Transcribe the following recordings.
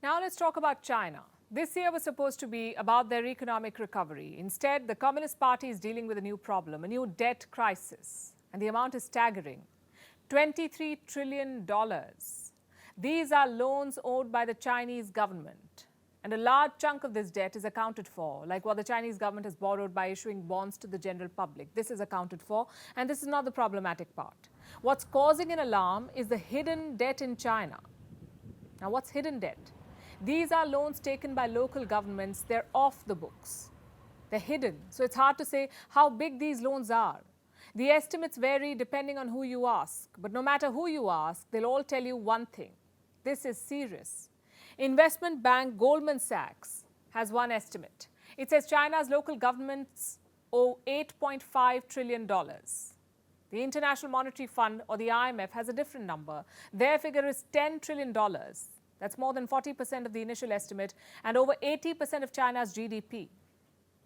Now let's talk about China. This year was supposed to be about their economic recovery. Instead, the Communist Party is dealing with a new problem, a new debt crisis. And the amount is staggering. $23 trillion. These are loans owed by the Chinese government. And a large chunk of this debt is accounted for, like what the Chinese government has borrowed by issuing bonds to the general public. This is accounted for, and this is not the problematic part. What's causing an alarm is the hidden debt in China. Now, what's hidden debt? These are loans taken by local governments. They're off the books. They're hidden, so it's hard to say how big these loans are. The estimates vary depending on who you ask, but no matter who you ask, they'll all tell you one thing. This is serious. Investment bank Goldman Sachs has one estimate. It says China's local governments owe $8.5 trillion. The International Monetary Fund, or the IMF, has a different number. Their figure is $10 trillion. That's more than 40% of the initial estimate and over 80% of China's GDP.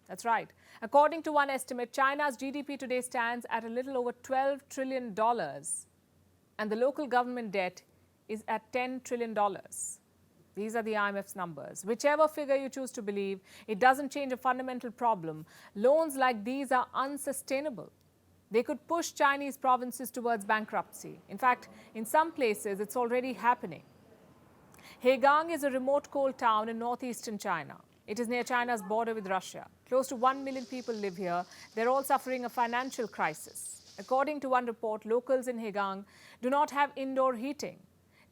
That's right. According to one estimate, China's GDP today stands at a little over $12 trillion, and the local government debt is at $10 trillion. These are the IMF's numbers. Whichever figure you choose to believe, it doesn't change a fundamental problem. Loans like these are unsustainable. They could push Chinese provinces towards bankruptcy. In fact, in some places, it's already happening. Hegang is a remote coal town in northeastern China. It is near China's border with Russia. Close to 1 million people live here. They're all suffering a financial crisis. According to one report, locals in Hegang do not have indoor heating.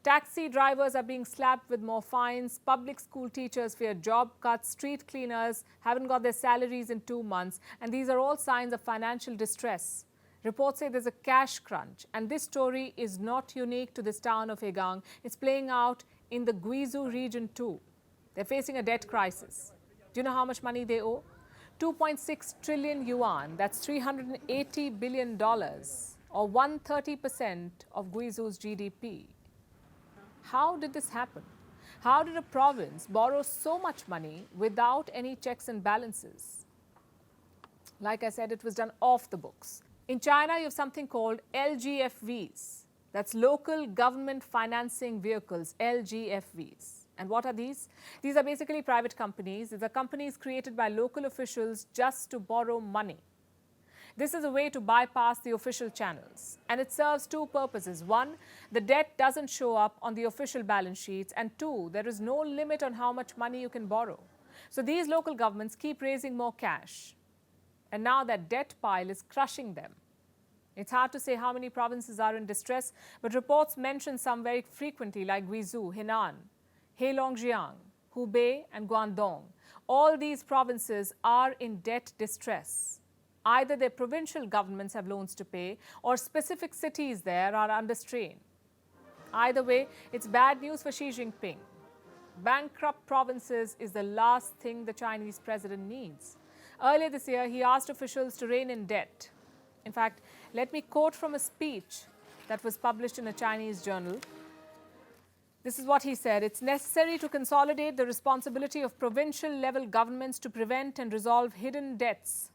Taxi drivers are being slapped with more fines. Public school teachers fear job cuts. Street cleaners haven't got their salaries in 2 months. And these are all signs of financial distress. Reports say there's a cash crunch. And this story is not unique to this town of Hegang. It's playing out in the Guizhou region too. They're facing a debt crisis. Do you know how much money they owe? 2.6 trillion yuan. That's $380 billion, or 130% of Guizhou's GDP. How did this happen? How did a province borrow so much money without any checks and balances? Like I said, it was done off the books. In China, you have something called LGFVs. That's local government financing vehicles, LGFVs. And what are these? These are basically private companies. These are companies created by local officials just to borrow money. This is a way to bypass the official channels. And it serves two purposes. One, the debt doesn't show up on the official balance sheets. And two, there is no limit on how much money you can borrow. So these local governments keep raising more cash. And now that debt pile is crushing them. It's hard to say how many provinces are in distress, but reports mention some very frequently, like Guizhou, Henan, Heilongjiang, Hubei, and Guangdong. All these provinces are in debt distress. Either their provincial governments have loans to pay, or specific cities there are under strain. Either way, it's bad news for Xi Jinping. Bankrupt provinces is the last thing the Chinese president needs. Earlier this year, he asked officials to rein in debt. In fact, let me quote from a speech that was published in a Chinese journal. This is what he said. It's necessary to consolidate the responsibility of provincial level governments to prevent and resolve hidden debts,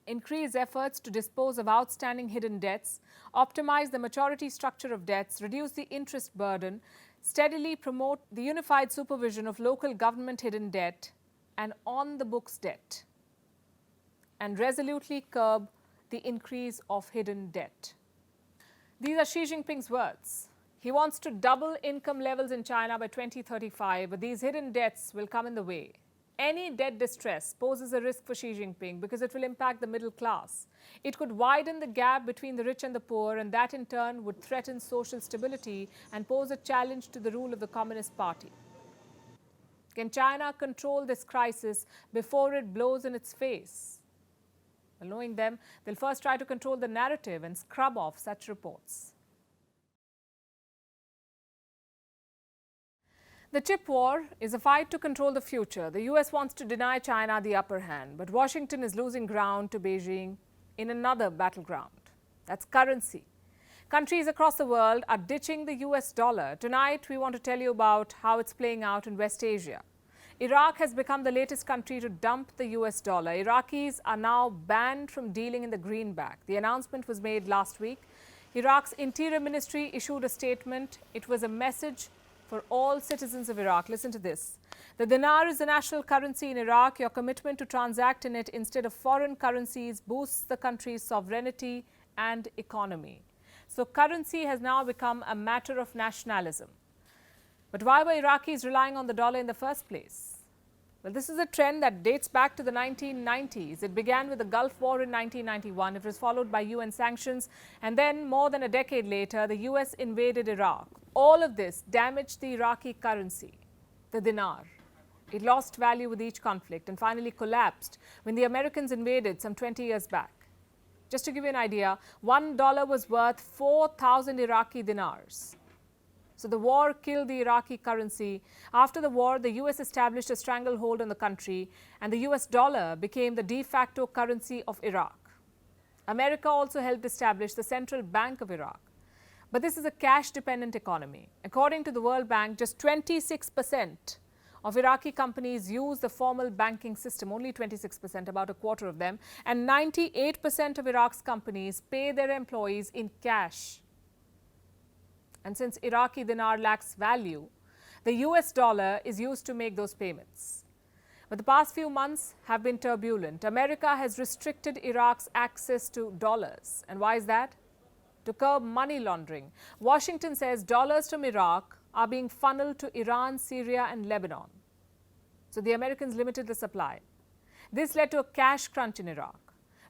increase efforts to dispose of outstanding hidden debts, optimize the maturity structure of debts, reduce the interest burden, steadily promote the unified supervision of local government hidden debt and on-the-books debt, and resolutely curb the increase of hidden debt. These are Xi Jinping's words. He wants to double income levels in China by 2035, but these hidden debts will come in the way. Any debt distress poses a risk for Xi Jinping because it will impact the middle class. It could widen the gap between the rich and the poor, and that in turn would threaten social stability and pose a challenge to the rule of the Communist Party. Can China control this crisis before it blows in its face? Well, knowing them, they'll first try to control the narrative and scrub off such reports. The chip war is a fight to control the future. The US wants to deny China the upper hand, but Washington is losing ground to Beijing in another battleground. That's currency. Countries across the world are ditching the US dollar. Tonight, we want to tell you about how it's playing out in West Asia. Iraq has become the latest country to dump the US dollar. Iraqis are now banned from dealing in the greenback. The announcement was made last week. Iraq's Interior Ministry issued a statement. It was a message for all citizens of Iraq. Listen to this. The dinar is the national currency in Iraq. Your commitment to transact in it instead of foreign currencies boosts the country's sovereignty and economy. So currency has now become a matter of nationalism. But why were Iraqis relying on the dollar in the first place? Well, this is a trend that dates back to the 1990s. It began with the Gulf War in 1991. It was followed by UN sanctions. And then, more than a decade later, the US invaded Iraq. All of this damaged the Iraqi currency, the dinar. It lost value with each conflict and finally collapsed when the Americans invaded some 20 years back. Just to give you an idea, $1 was worth 4,000 Iraqi dinars. So the war killed the Iraqi currency. After the war, the US established a stranglehold on the country, and the US dollar became the de facto currency of Iraq. America also helped establish the Central Bank of Iraq. But this is a cash-dependent economy. According to the World Bank, just 26% of Iraqi companies use the formal banking system, only 26%, about a quarter of them, and 98% of Iraq's companies pay their employees in cash. And since Iraqi dinar lacks value, the US dollar is used to make those payments. But the past few months have been turbulent. America has restricted Iraq's access to dollars. And why is that? To curb money laundering. Washington says dollars from Iraq are being funneled to Iran, Syria, and Lebanon. So the Americans limited the supply. This led to a cash crunch in Iraq.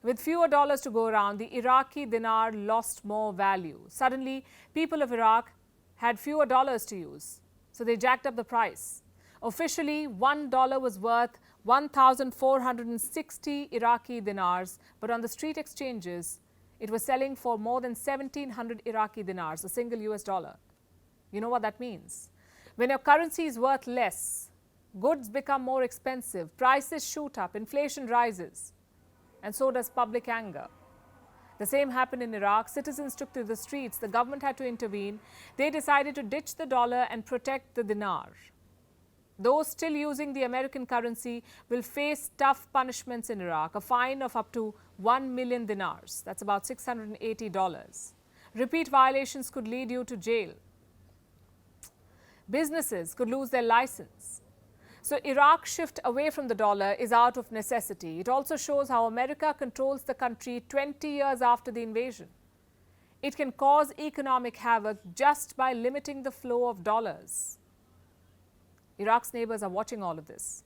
With fewer dollars to go around, the Iraqi dinar lost more value. Suddenly, people of Iraq had fewer dollars to use, so they jacked up the price. Officially, $1 was worth 1,460 Iraqi dinars, but on the street exchanges, it was selling for more than 1,700 Iraqi dinars, a single US dollar. You know what that means? When your currency is worth less, goods become more expensive, prices shoot up, inflation rises. And so does public anger. The same happened in Iraq. Citizens took to the streets. The government had to intervene. They decided to ditch the dollar and protect the dinar. Those still using the American currency will face tough punishments in Iraq, a fine of up to 1 million dinars. That's about $680. Repeat violations could lead you to jail. Businesses could lose their license. So Iraq's shift away from the dollar is out of necessity. It also shows how America controls the country 20 years after the invasion. It can cause economic havoc just by limiting the flow of dollars. Iraq's neighbors are watching all of this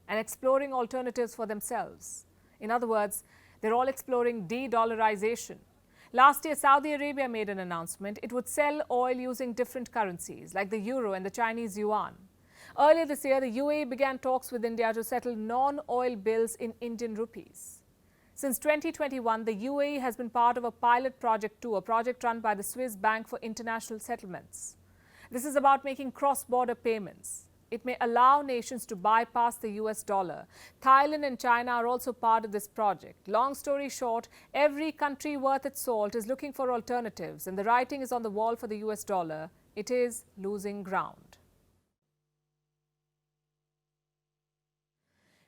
and exploring alternatives for themselves. In other words, they're all exploring de-dollarization. Last year, Saudi Arabia made an announcement. It would sell oil using different currencies like the euro and the Chinese yuan. Earlier this year, the UAE began talks with India to settle non-oil bills in Indian rupees. Since 2021, the UAE has been part of a pilot project too, a project run by the Swiss Bank for International Settlements. This is about making cross-border payments. It may allow nations to bypass the US dollar. Thailand and China are also part of this project. Long story short, every country worth its salt is looking for alternatives, and the writing is on the wall for the US dollar. It is losing ground.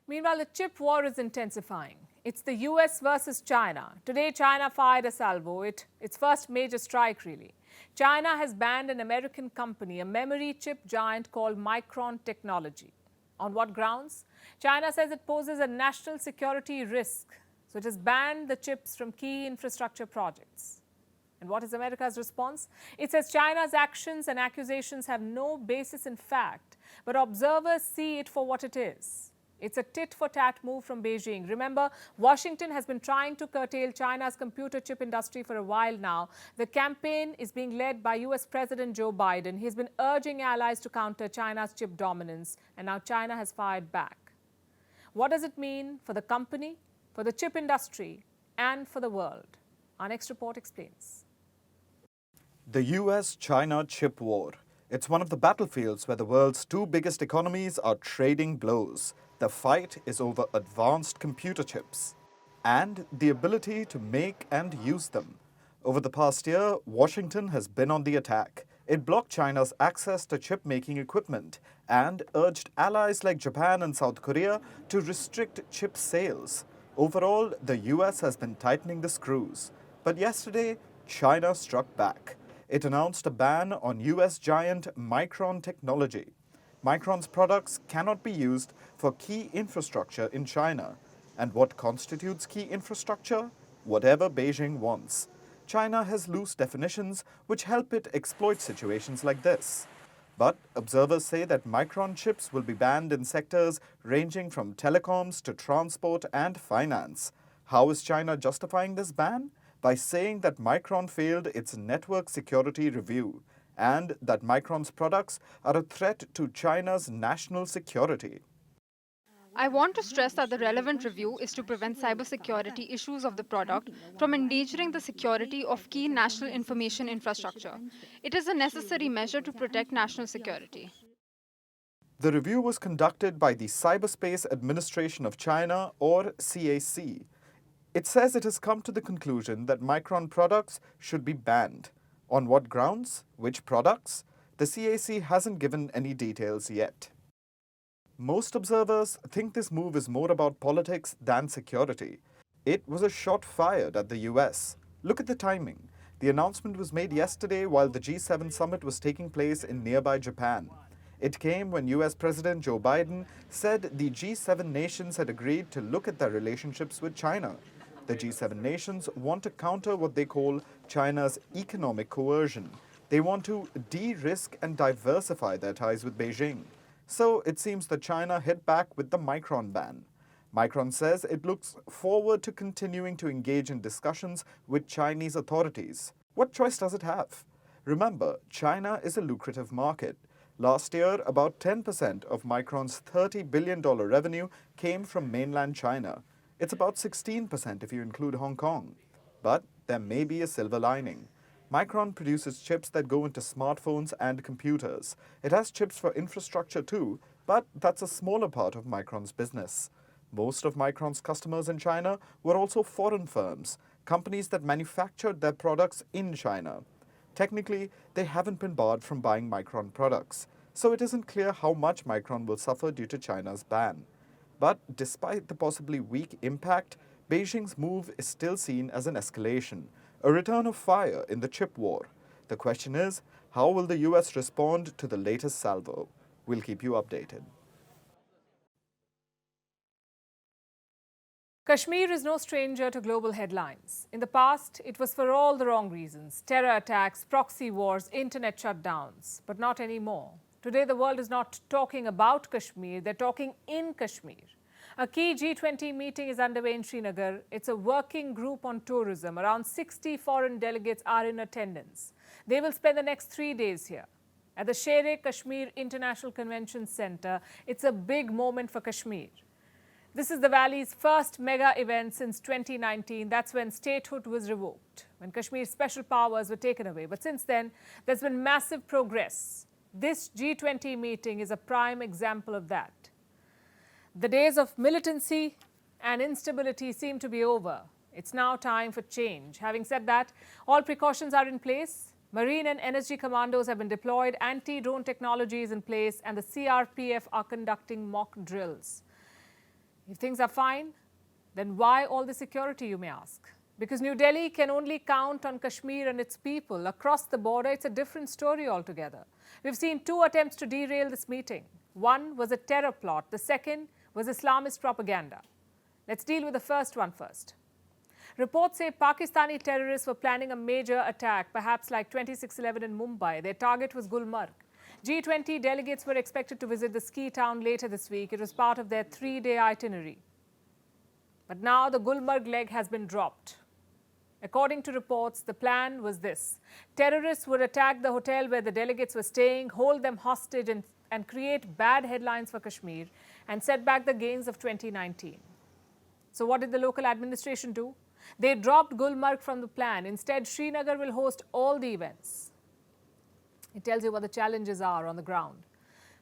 Meanwhile, the chip war is intensifying. It's the US versus China. Today, China fired a salvo, its first major strike, really. China has banned an American company, a memory chip giant called Micron Technology. On what grounds? China says it poses a national security risk, so it has banned the chips from key infrastructure projects. And what is America's response? It says China's actions and accusations have no basis in fact, but observers see it for what it is. It's a tit-for-tat move from Beijing. Remember, Washington has been trying to curtail China's computer chip industry for a while now. The campaign is being led by US President Joe Biden. He's been urging allies to counter China's chip dominance, and now China has fired back. What does it mean for the company, for the chip industry, and for the world? Our next report explains. The US-China chip war. It's one of the battlefields where the world's two biggest economies are trading blows. The fight is over advanced computer chips and the ability to make and use them. Over the past year, Washington has been on the attack. It blocked China's access to chip-making equipment and urged allies like Japan and South Korea to restrict chip sales. Overall, the US has been tightening the screws. But yesterday, China struck back. It announced a ban on US giant Micron technology. Micron's products cannot be used for key infrastructure in China. And what constitutes key infrastructure? Whatever Beijing wants. China has loose definitions which help it exploit situations like this. But observers say that Micron chips will be banned in sectors ranging from telecoms to transport and finance. How is China justifying this ban? By saying that Micron failed its network security review and that Micron's products are a threat to China's national security. I want to stress that the relevant review is to prevent cybersecurity issues of the product from endangering the security of key national information infrastructure. It is a necessary measure to protect national security. The review was conducted by the Cyberspace Administration of China, or CAC. It says it has come to the conclusion that Micron products should be banned. On what grounds? Which products? The CAC hasn't given any details yet. Most observers think this move is more about politics than security. It was a shot fired at the US. Look at the timing. The announcement was made yesterday while the G7 summit was taking place in nearby Japan. It came when US President Joe Biden said the G7 nations had agreed to look at their relationships with China. The G7 nations want to counter what they call China's economic coercion. They want to de-risk and diversify their ties with Beijing. So it seems that China hit back with the Micron ban. Micron says it looks forward to continuing to engage in discussions with Chinese authorities. What choice does it have? Remember, China is a lucrative market. Last year, about 10% of Micron's $30 billion revenue came from mainland China. It's about 16% if you include Hong Kong. But there may be a silver lining. Micron produces chips that go into smartphones and computers. It has chips for infrastructure too, but that's a smaller part of Micron's business. Most of Micron's customers in China were also foreign firms, companies that manufactured their products in China. Technically, they haven't been barred from buying Micron products, so it isn't clear how much Micron will suffer due to China's ban. But despite the possibly weak impact, Beijing's move is still seen as an escalation, a return of fire in the chip war. The question is, how will the US respond to the latest salvo? We'll keep you updated. Kashmir is no stranger to global headlines. In the past, it was for all the wrong reasons: terror attacks, proxy wars, internet shutdowns. But not anymore. Today, the world is not talking about Kashmir, they're talking in Kashmir. A key G20 meeting is underway in Srinagar. It's a working group on tourism. Around 60 foreign delegates are in attendance. They will spend the next 3 days here. At the Sher-e-Kashmir International Convention Center, it's a big moment for Kashmir. This is the Valley's first mega event since 2019. That's when statehood was revoked, when Kashmir's special powers were taken away. But since then, there's been massive progress. This G20 meeting is a prime example of that. The days of militancy and instability seem to be over. It's now time for change. Having said that, all precautions are in place. Marine and energy commandos have been deployed, anti-drone technology is in place, and the CRPF are conducting mock drills. If things are fine, then why all the security, you may ask? Because New Delhi can only count on Kashmir and its people. Across the border, it's a different story altogether. We've seen 2 attempts to derail this meeting. One was a terror plot. The second was Islamist propaganda. Let's deal with the first one first. Reports say Pakistani terrorists were planning a major attack, perhaps like 26/11 in Mumbai. Their target was Gulmarg. G20 delegates were expected to visit the ski town later this week. It was part of their 3-day itinerary. But now the Gulmarg leg has been dropped. According to reports, the plan was this: terrorists would attack the hotel where the delegates were staying, hold them hostage and create bad headlines for Kashmir and set back the gains of 2019. So what did the local administration do? They dropped Gulmarg from the plan. Instead, Srinagar will host all the events. It tells you what the challenges are on the ground.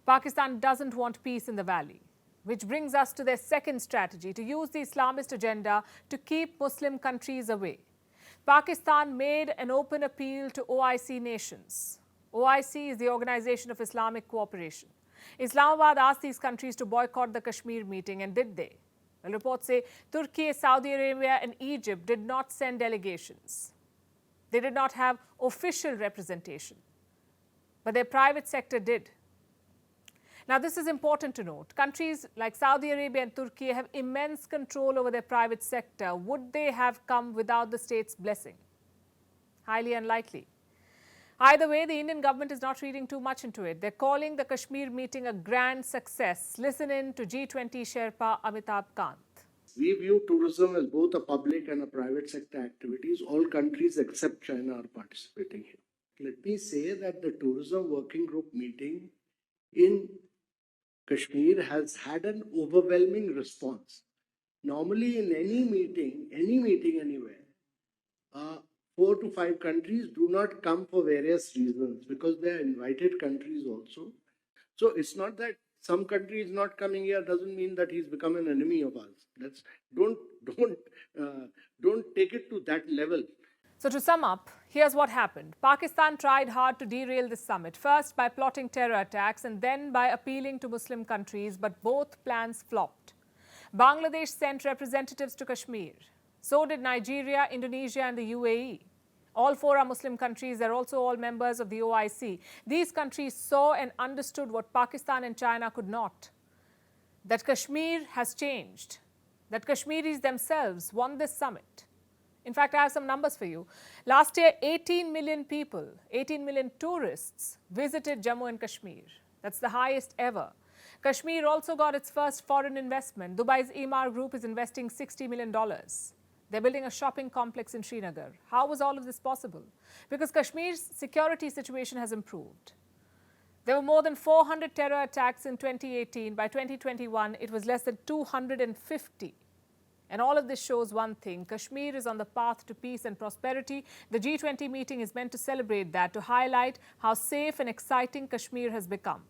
Pakistan doesn't want peace in the valley, which brings us to their second strategy: to use the Islamist agenda to keep Muslim countries away. Pakistan made an open appeal to OIC nations. OIC is the Organization of Islamic Cooperation. Islamabad asked these countries to boycott the Kashmir meeting, and did they? Well, reports say Turkey, Saudi Arabia and Egypt did not send delegations. They did not have official representation, but their private sector did. Now, this is important to note. Countries like Saudi Arabia and Turkey have immense control over their private sector. Would they have come without the state's blessing? Highly unlikely. Either way, the Indian government is not reading too much into it. They're calling the Kashmir meeting a grand success. Listen in to G20 Sherpa Amitabh Kant. We view tourism as both a public and a private sector activities. All countries except China are participating here. Let me say that the tourism working group meeting in Kashmir has had an overwhelming response. Normally in any meeting anywhere, 4 to 5 countries do not come for various reasons because they are invited countries also. So it's not that some country is not coming here doesn't mean that he's become an enemy of ours. Don't take it to that level. So to sum up, here's what happened. Pakistan tried hard to derail this summit, first by plotting terror attacks and then by appealing to Muslim countries, but both plans flopped. Bangladesh sent representatives to Kashmir. So did Nigeria, Indonesia and the UAE. All 4 are Muslim countries. They're also all members of the OIC. These countries saw and understood what Pakistan and China could not. That Kashmir has changed. That Kashmiris themselves won this summit. In fact, I have some numbers for you. Last year, 18 million people, 18 million tourists visited Jammu and Kashmir. That's the highest ever. Kashmir also got its first foreign investment. Dubai's Emaar Group is investing $60 million. They're building a shopping complex in Srinagar. How was all of this possible? Because Kashmir's security situation has improved. There were more than 400 terror attacks in 2018. By 2021, it was less than 250. And all of this shows one thing. Kashmir is on the path to peace and prosperity. The G20 meeting is meant to celebrate that, to highlight how safe and exciting Kashmir has become.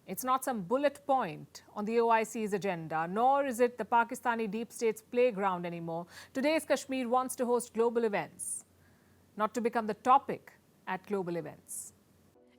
It's not some bullet point on the OIC's agenda, nor is it the Pakistani deep state's playground anymore. Today's Kashmir wants to host global events, not to become the topic at global events.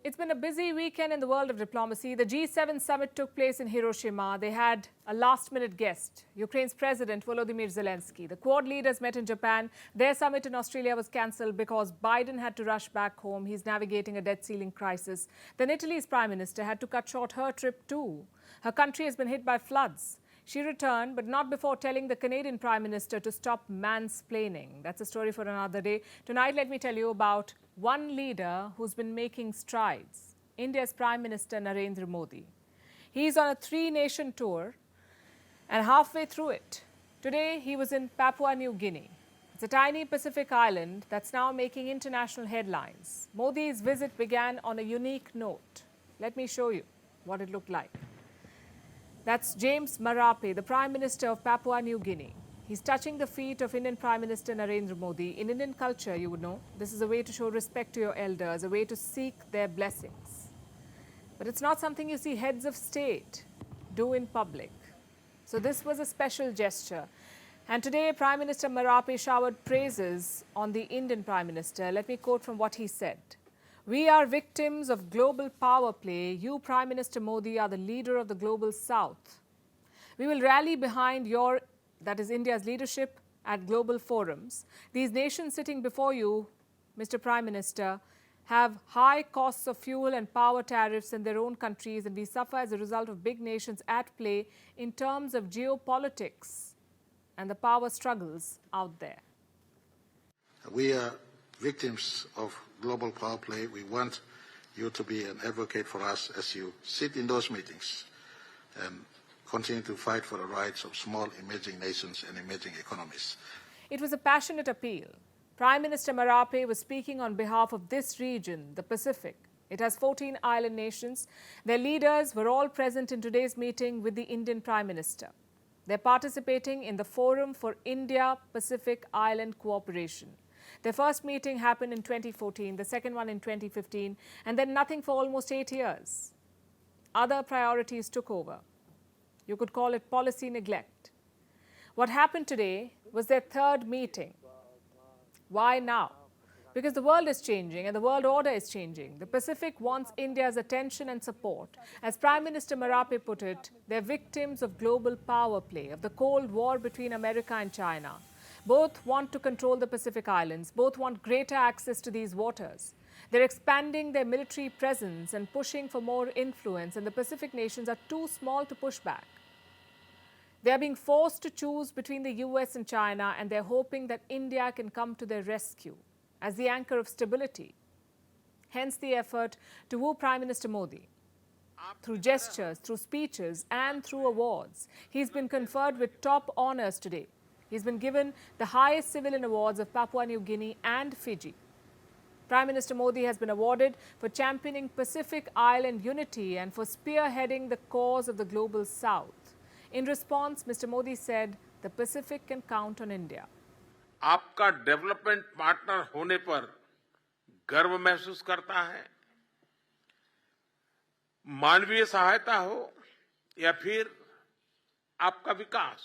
It's been a busy weekend in the world of diplomacy. The G7 summit took place in Hiroshima. They had a last-minute guest, Ukraine's President Volodymyr Zelensky. The Quad leaders met in Japan. Their summit in Australia was cancelled because Biden had to rush back home. He's navigating a debt ceiling crisis. Then Italy's Prime Minister had to cut short her trip too. Her country has been hit by floods. She returned, but not before telling the Canadian Prime Minister to stop mansplaining. That's a story for another day. Tonight, let me tell you about one leader who's been making strides, India's Prime Minister Narendra Modi. He's on a 3-nation tour and halfway through it. Today, he was in Papua New Guinea. It's a tiny Pacific island that's now making international headlines. Modi's visit began on a unique note. Let me show you what it looked like. That's James Marape, the Prime Minister of Papua New Guinea. He's touching the feet of Indian Prime Minister Narendra Modi. In Indian culture, you would know, this is a way to show respect to your elders, a way to seek their blessings. But it's not something you see heads of state do in public. So this was a special gesture. And today, Prime Minister Marape showered praises on the Indian Prime Minister. Let me quote from what he said. "We are victims of global power play. You, Prime Minister Modi, are the leader of the global south. We will rally behind your, that is India's leadership at global forums. These nations sitting before you, Mr. Prime Minister, have high costs of fuel and power tariffs in their own countries, and we suffer as a result of big nations at play in terms of geopolitics and the power struggles out there." We are victims of global power play. We want you to be an advocate for us as you sit in those meetings and continue to fight for the rights of small emerging nations and emerging economies. It was a passionate appeal. Prime Minister Marape was speaking on behalf of this region, the Pacific. It has 14 island nations. Their leaders were all present in today's meeting with the Indian Prime Minister. They're participating in the Forum for India-Pacific Island Cooperation. Their first meeting happened in 2014, the second one in 2015, and then nothing for almost 8 years. Other priorities took over. You could call it policy neglect. What happened today was their third meeting. Why now? Because the world is changing and the world order is changing. The Pacific wants India's attention and support. As Prime Minister Marape put it, they're victims of global power play, of the Cold War between America and China. Both want to control the Pacific Islands. Both want greater access to these waters. They're expanding their military presence and pushing for more influence, and the Pacific nations are too small to push back. They are being forced to choose between the US and China, and they're hoping that India can come to their rescue as the anchor of stability. Hence the effort to woo Prime Minister Modi. Through gestures, through speeches, and through awards, he's been conferred with top honors today. He's been given the highest civilian awards of Papua New Guinea and Fiji. Prime Minister Modi has been awarded for championing Pacific Island unity and for spearheading the cause of the global South. In response, Mr. Modi said the Pacific can count on India. आपका development partner होने पर गर्व महसूस करता है। मानवीय सहायता हो या फिर आपका विकास,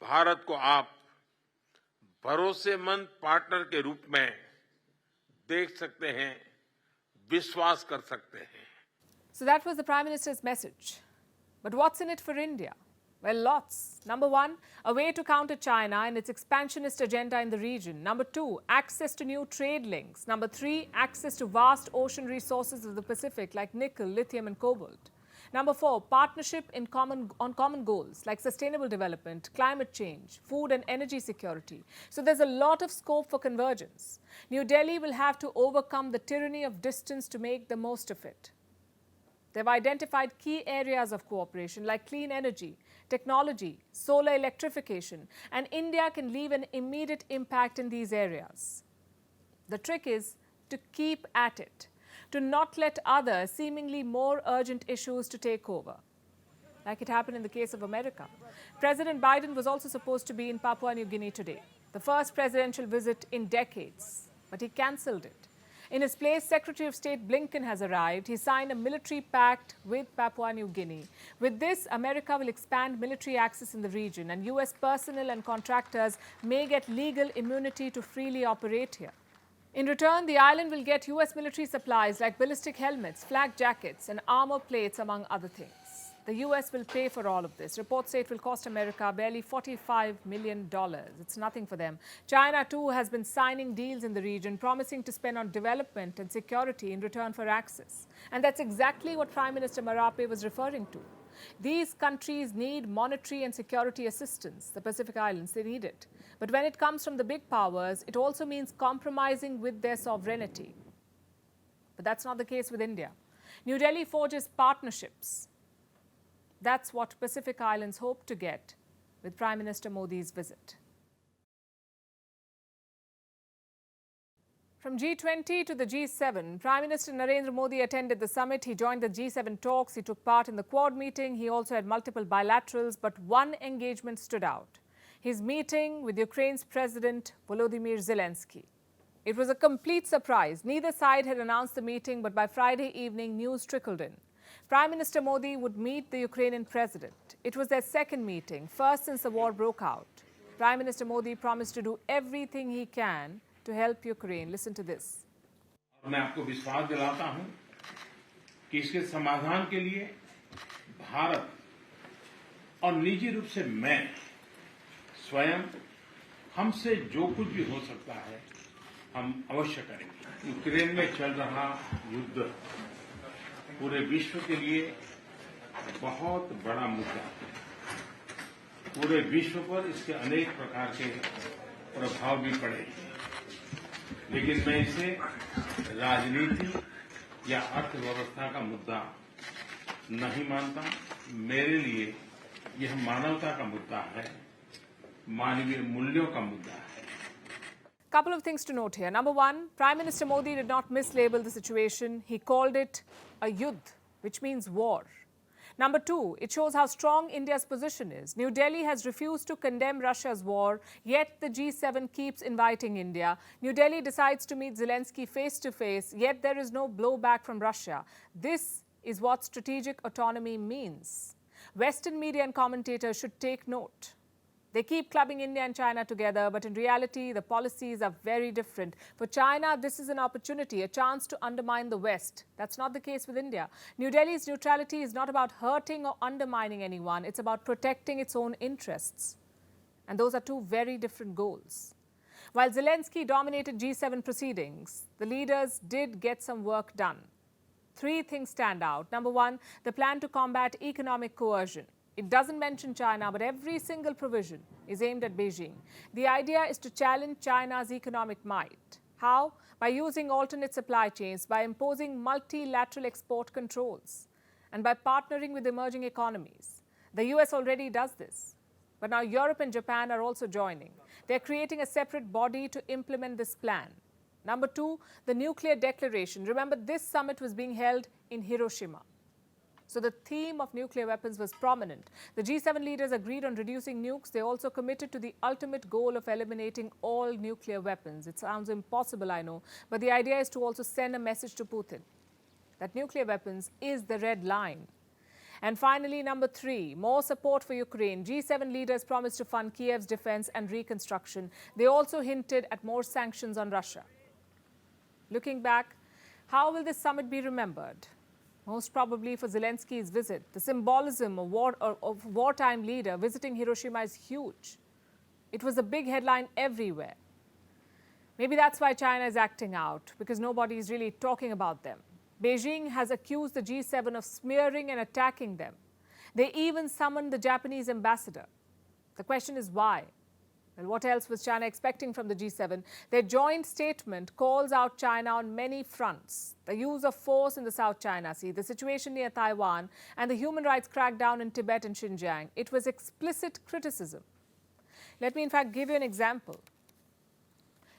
भारत को आप भरोसेमंद पार्टनर के रूप में देख सकते हैं, विश्वास कर सकते हैं। So that was the Prime Minister's message. But what's in it for India? Well, lots. Number one, a way to counter China and its expansionist agenda in the region. Number two, access to new trade links. Number three, access to vast ocean resources of the Pacific like nickel, lithium and cobalt. Number four, partnership on common goals like sustainable development, climate change, food and energy security. So there's a lot of scope for convergence. New Delhi will have to overcome the tyranny of distance to make the most of it. They've identified key areas of cooperation like clean energy, technology, solar electrification, and India can leave an immediate impact in these areas. The trick is to keep at it, to not let other, seemingly more urgent issues to take over, like it happened in the case of America. President Biden was also supposed to be in Papua New Guinea today, the first presidential visit in decades, but he cancelled it. In his place, Secretary of State Blinken has arrived. He signed a military pact with Papua New Guinea. With this, America will expand military access in the region, and US personnel and contractors may get legal immunity to freely operate here. In return, the island will get US military supplies like ballistic helmets, flak jackets, and armor plates, among other things. The US will pay for all of this. Reports say it will cost America barely $45 million. It's nothing for them. China, too, has been signing deals in the region, promising to spend on development and security in return for access. And that's exactly what Prime Minister Marape was referring to. These countries need monetary and security assistance. The Pacific Islands, they need it. But when it comes from the big powers, it also means compromising with their sovereignty. But that's not the case with India. New Delhi forges partnerships. That's what Pacific Islands hope to get with Prime Minister Modi's visit. From G20 to the G7, Prime Minister Narendra Modi attended the summit. He joined the G7 talks. He took part in the Quad meeting. He also had multiple bilaterals, but one engagement stood out: his meeting with Ukraine's President Volodymyr Zelensky. It was a complete surprise. Neither side had announced the meeting, but by Friday evening, news trickled in. Prime Minister Modi would meet the Ukrainian president. It was their second meeting, first since the war broke out. Prime Minister Modi promised to do everything he can to help Ukraine. Listen to this. मैं आपको विश्वास दिलाता हूं कि इसके समाधान के लिए भारत और निजी रूप से मैं स्वयं हमसे जो कुछ भी हो सकता है हम अवश्य करेंगे। यूक्रेन में चल रहा युद्ध पूरे विश्व के लिए बहुत बड़ा मुद्दा है। पूरे विश्व पर इसके अनेक प्रकार के प्रभाव भी पड़े, लेकिन मैं इसे राजनीति या अर्थव्यवस्था का मुद्दा नहीं मानता। मेरे लिए यह मानवता का मुद्दा है, मानवीय मूल्यों का मुद्दा है। Couple of things to note here. Number one, Prime Minister Modi did not mislabel the situation. He called it a yudh, which means war. Number two, it shows how strong India's position is. New Delhi has refused to condemn Russia's war, yet the G7 keeps inviting India. New Delhi decides to meet Zelensky face to face, yet there is no blowback from Russia. This is what strategic autonomy means. Western media and commentators should take note. They keep clubbing India and China together, but in reality, the policies are very different. For China, this is an opportunity, a chance to undermine the West. That's not the case with India. New Delhi's neutrality is not about hurting or undermining anyone. It's about protecting its own interests. And those are two very different goals. While Zelensky dominated G7 proceedings, the leaders did get some work done. Three things stand out. Number one, the plan to combat economic coercion. It doesn't mention China, but every single provision is aimed at Beijing. The idea is to challenge China's economic might. How? By using alternate supply chains, by imposing multilateral export controls, and by partnering with emerging economies. The US already does this. But now Europe and Japan are also joining. They're creating a separate body to implement this plan. Number two, the nuclear declaration. Remember, this summit was being held in Hiroshima. So the theme of nuclear weapons was prominent. The G7 leaders agreed on reducing nukes. They also committed to the ultimate goal of eliminating all nuclear weapons. It sounds impossible, I know, but the idea is to also send a message to Putin that nuclear weapons is the red line. And finally, number three, more support for Ukraine. G7 leaders promised to fund Kiev's defense and reconstruction. They also hinted at more sanctions on Russia. Looking back, how will this summit be remembered? Most probably for Zelensky's visit. The symbolism of wartime leader visiting Hiroshima is huge. It was a big headline everywhere. Maybe that's why China is acting out, because nobody is really talking about them. Beijing has accused the G7 of smearing and attacking them. They even summoned the Japanese ambassador. The question is why? Well, what else was China expecting from the G7? Their joint statement calls out China on many fronts. The use of force in the South China Sea, the situation near Taiwan, and the human rights crackdown in Tibet and Xinjiang. It was explicit criticism. Let me, in fact, give you an example.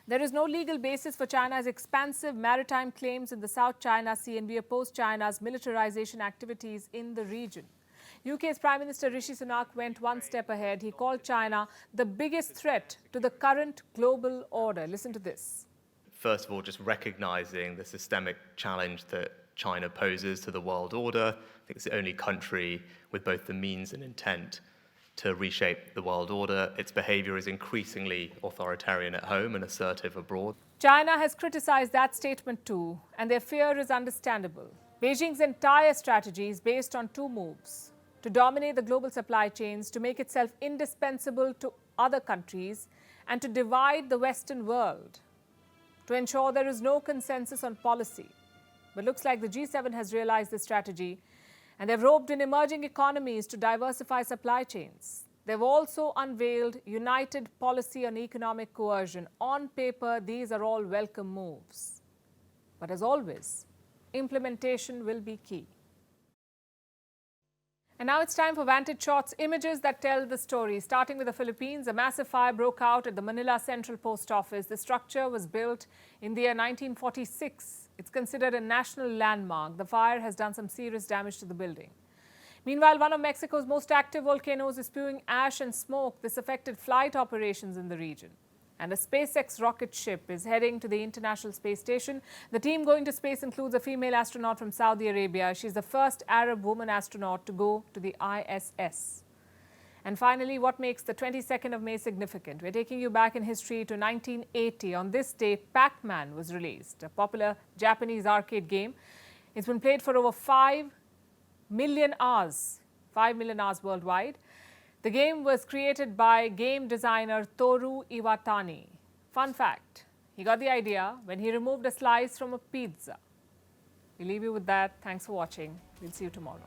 There is no legal basis for China's expansive maritime claims in the South China Sea, and we oppose China's militarization activities in the region. UK's Prime Minister Rishi Sunak went one step ahead. He called China the biggest threat to the current global order. Listen to this. First of all, just recognizing the systemic challenge that China poses to the world order. I think it's the only country with both the means and intent to reshape the world order. Its behavior is increasingly authoritarian at home and assertive abroad. China has criticized that statement too, and their fear is understandable. Beijing's entire strategy is based on two moves: to dominate the global supply chains, to make itself indispensable to other countries, and to divide the Western world, to ensure there is no consensus on policy. But looks like the G7 has realized this strategy, and they've roped in emerging economies to diversify supply chains. They've also unveiled united policy on economic coercion. On paper, these are all welcome moves. But as always, implementation will be key. And now it's time for Vantage Shots, images that tell the story. Starting with the Philippines, a massive fire broke out at the Manila Central Post Office. The structure was built in the year 1946. It's considered a national landmark. The fire has done some serious damage to the building. Meanwhile, one of Mexico's most active volcanoes is spewing ash and smoke. This affected flight operations in the region. And a SpaceX rocket ship is heading to the International Space Station. The team going to space includes a female astronaut from Saudi Arabia. She's the first Arab woman astronaut to go to the ISS. And finally, what makes the 22nd of May significant? We're taking you back in history to 1980. On this day, Pac-Man was released, a popular Japanese arcade game. It's been played for over 5 million hours worldwide. The game was created by game designer Toru Iwatani. Fun fact, he got the idea when he removed a slice from a pizza. We leave you with that. Thanks for watching. We'll see you tomorrow.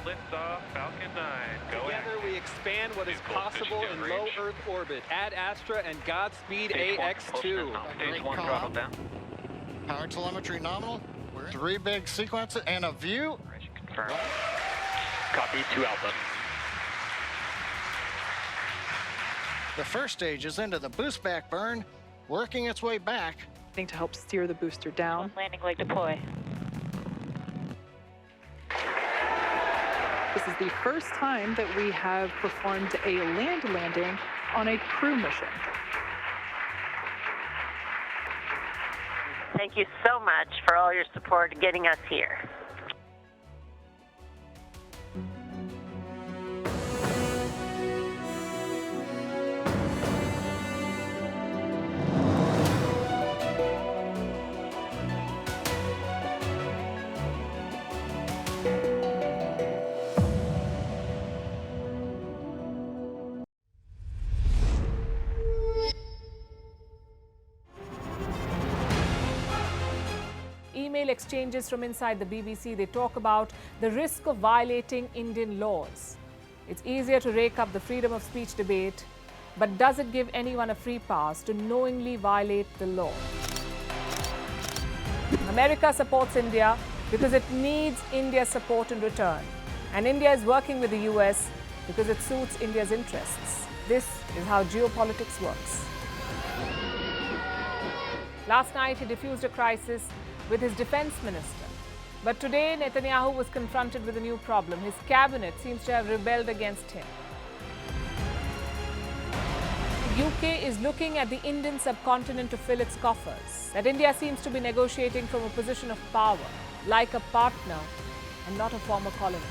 liftoff, Falcon 9. Together we expand what is possible in low Earth orbit. Ad Astra and Godspeed Stage one, AX2. Stage 1 throttle down. Power telemetry nominal. 3 big sequences and a view. Confirmed. Copy 2 Alpha. The first stage is into the boost back burn, working its way back. To help steer the booster down. Landing leg deploy. This is the first time that we have performed a land landing on a crew mission. Thank you so much for all your support getting us here. Email exchanges from inside the BBC, they talk about the risk of violating Indian laws. It's easier to rake up the freedom of speech debate, but does it give anyone a free pass to knowingly violate the law? America supports India because it needs India's support in return. And India is working with the US because it suits India's interests. This is how geopolitics works. Last night, he diffused a crisis with his defense minister. But today, Netanyahu was confronted with a new problem. His cabinet seems to have rebelled against him. The UK is looking at the Indian subcontinent to fill its coffers. That India seems to be negotiating from a position of power, like a partner and not a former colony.